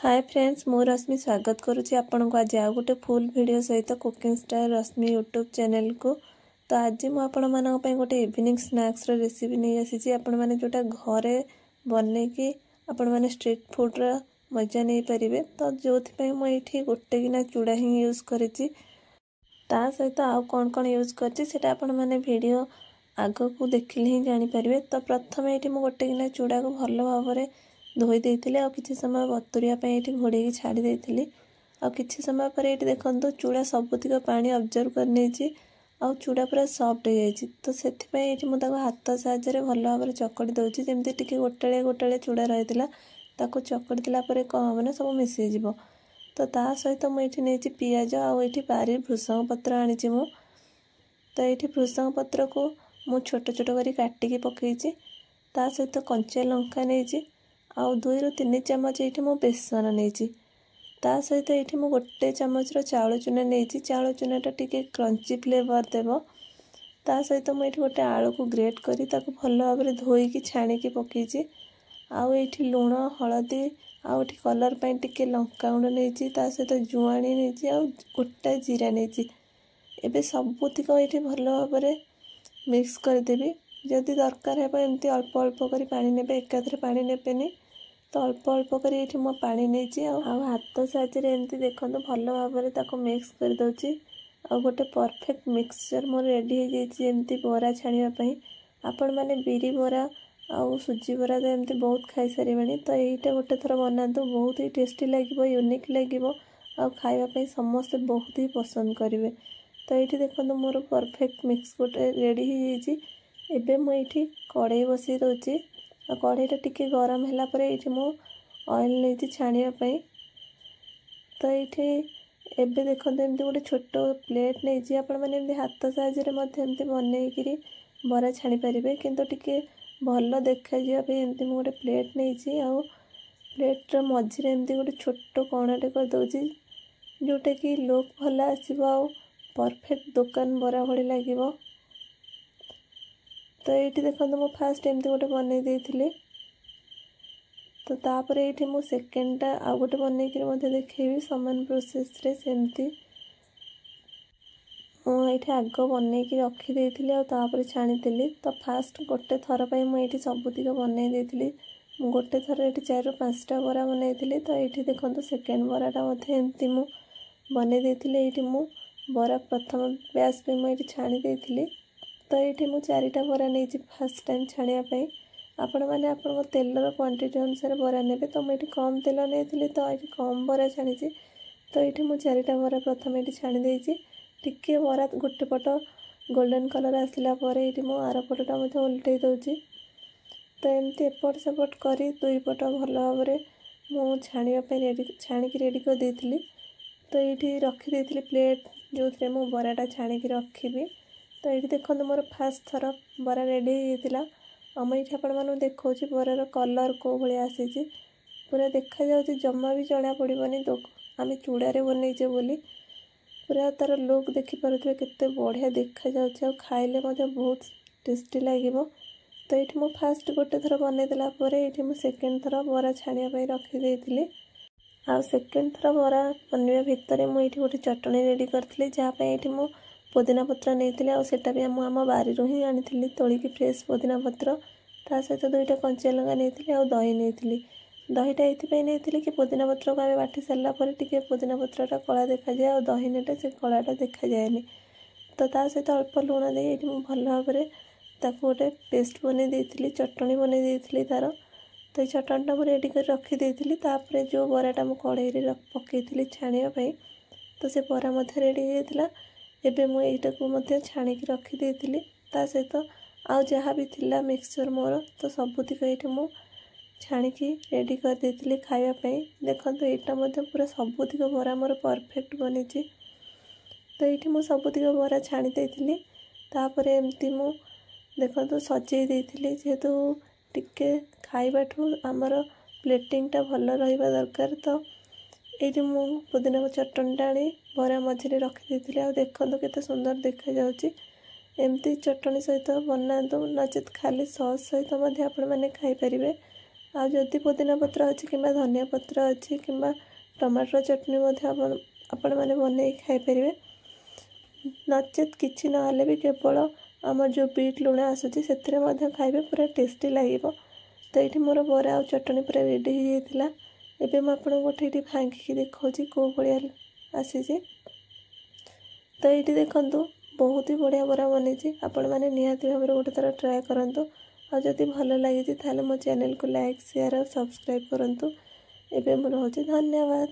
Hi friends, मु रश्मि स्वागत करुच्ची आपण को आज आउ गोटे फुल वीडियो सहित कुकिंग स्टाइल रश्मि यूट्यूब चैनल को। तो आज मुझे गोटे इवनिंग स्नैक्स रेसिपी नहीं आसी आपण मैंने जोटा घरे बन कि आपण मैंने स्ट्रीट फूड मजा नहीं पारे। तो जो मुझे गोटे गिना चूड़ा ही यूज करी सहित आउ कौन कौन यूज कर आपण मैंने वीडियो आग को देखिले ही जानीपर। तो प्रथम ये गोटे गिना चूड़ा को भल भाव में धोई देती आ किसी समय बतुरिया ये घोड़े छाड़ी देती आ किसी समय पर ये देखो चूड़ा सबुतिक पानी ऑब्जर्व कर आ चूड़ा पूरा सॉफ्ट हो जाए। तो से मुझे हाथ साहाय्य भल भाव में चकड़ी दूसरी जमी टी गोटे गोटे चूड़ा रही है चकड़ी देला कौन हम ना सब मिसईज। तो ता सहित मुझे नहीं पियाज आठी पारी भृषंग पत्र आनी मु। तो ये भृषंग पत्र को मु छोट छोट कर काटिकी पकई ता सहित कंचा लंका नहीं आउ 2 ରୁ 3 चामच ये मु बेसन नहीं ता सहित ये मु गोटे चामच चाउल चूना नहीं। चाउल चूनाटा टिके क्रंची फ्लेवर देव। ता सहित मुझे गोटे आलू को ग्रेट करी ताको भल भाव में धोईकी छाणिकी पकई आउ ये लुण हलदी आउठी कलर पाई टिके लंका गुंड नहीं ता सहित जुआणी नहीं आउ गोटा जीरा नहीं। एबे सबुतिक ये भल भाव में मिक्स करदेवी। जदि दरकार है एमती अल्प अल्प कर पानी ने एकाथरे पानी नेबेनी। तो अल्प अल्प कर ये पानी नहीं हाथ साहाय्य एमती देखो भल भाव में मिक्स कर दौची आ गोटे परफेक्ट मिक्सचर मोर रेडी हो जाती बरा छाड़ापी। आपण मैंने बिरी बरा आउ सुजी बरा तो एमती बहुत खाई सारे। तो यहीटा गोटे थर बनातु बहुत ही टेस्टी लगे यूनिक लगे आ खावाई समस्ते बहुत ही पसंद करेंगे। तो ये देखो मोर परफेक्ट मिक्स गोटे रेडी हो एबे मुझे कड़ाई बसई दूची आ कड़ाईटा टिके गरम है ये मु ऑयल नहीं छाड़ापी। तो ये एबे देखो एमती गोटे छोट प्लेट नहीं आपण मैंने हाथ साहाय्य बनईकि बरा छाणी पारे किंतु टिके भल देखा एमती गोटे प्लेट नहीं आउ प्लेट्र मझे एमती गोटे छोट कणाटे कर दूची जोटा कि लुक भल आसो आ परफेक्ट दुकान बरा भली लगे। तो ये देखो मु फास्ट एमती गोटे बनई देती। तो तापर ये मु सेकेंडटा आउ गोटे बनईकि देखेबी सामान प्रोसेस रे सेमती मुझे आग बनईकि रखीदी आपर छाणी। तो फास्ट गोटे थर पर मुझे सबुतिक बनई देती गोटे थर ये 4 ରୁ 5टा बरा बनई। तो ये देखो सेकेंड बराटा एमती मु बनई देती ये मु बरा प्रथम बैच पे मुझे छाणी देती। तो ये मु 4टा बरा नहीं फास्ट टाइम छाड़ापी। आपण मैंने आप तेलर क्वांटिटी अनुसार बरा ने। तो मुझे कम तेल नहीं तो ये कम बरा छाणी। तो ये मु 4टा बरा प्रथम ये छाणी देती टिके बरा गोटे पट गोल्डन कलर आसला ये मु आर पटा उल्टे दूची। तो एमती एपट सेपट कर 2 पट भल भाव में मु छाड़ापी रेडी छाणिकी रेडी कर देती। तो ये रखीदी प्लेट जो थे मु बराटा छाणिकी रखी। तो ये देखो मोर फास्ट थर बरा रेडी होता आम ये आपण देखा बरार कलर कौ भाई आसी पूरा देखा जाऊँ जमा भी जना पड़ोनी तो आम चूड़ारे बनईचे बोली पूरा तार लुक देखिपे केते बढ़िया देखा जाऊँ खाइले बहुत टेस्टी लगे। तो ये मु फास्ट गोटे थर बनईदेला ये मु सेकेंड थर बरा छाड़ापी रखीदी आ सेकेंड थर बरा बनवा भितर मुझे गोटे चटनी रेडी करी जहाँपाई ये मु पुदीना पत्र नहीं आटा भी आम बारी ही आनी तोलिकी फ्रेश पुदीना पत्र ता सहित 2टा कंचा लंका नहीं आ दही नहीं। दहीटा ये नहीं कि पुदीना पत्र को आम बाटी सारापर टे पुदीना पत्रटा कला देखा जाए और दही नेटा से कलाटा देखा जाए। तो ता सहित अल्प लुण दे ये भल भाव में गोटे पेस्ट बनई देती चटनी बनई देती तार। तो ये चटनीटा मुझे रेडी कर रखीदी जो बराटा मुझे कड़ाई पकई छाड़ापी। तो से बरा रेडी होता एबे मु एटा को छाणिकी रखीदी ता सहित आउ जहाँ भी थिला मिक्सचर मोर तो सबुतिक ये मु छाणिकी रेडी कर देती खावाई। देखो यहाँ पूरा सबुतिक बरा मोर परफेक्ट बनी। तो ये मु सबुतिक बरा छाणी देती तापर एमती मु देखो सजई देती जेहेतु टिके खाइबाठू आमर प्लेटिंगटा भल रहा दरकार। तो ये मु पुदीना चटनीटा आनी बरा मझे रखीदी आ देखो केते सुंदर देखा जाउची। एमती चटनी सहित बनातु नचेत खाली सॉस सहित आपण मैंने खाई परिबे। आ जदि पुदीना पत्र अच्छी कि धनिया पत्र अच्छी कि टमाटर चटनी आपण मैंने बनई खाईपर नचेत किसी ना भी केवल आम जो बीट लुण आसूसी से खाइबे पूरा टेस्टी लगे। तो ये मोर बरा और चटनी पूरा रेडी हो जाता। एवं मुझे गोटे ये फांकी देखा कौ भाया आसी। तो ये देखूँ बहुत ही बढ़िया बरा बनी। आपण मैंने निहाती भाव गोटे थर ट्राए करूँ। और जदि भल लगी ताले मो चैनल को लाइक शेयर और सब्सक्राइब करूँ। एवं रोचे धन्यवाद।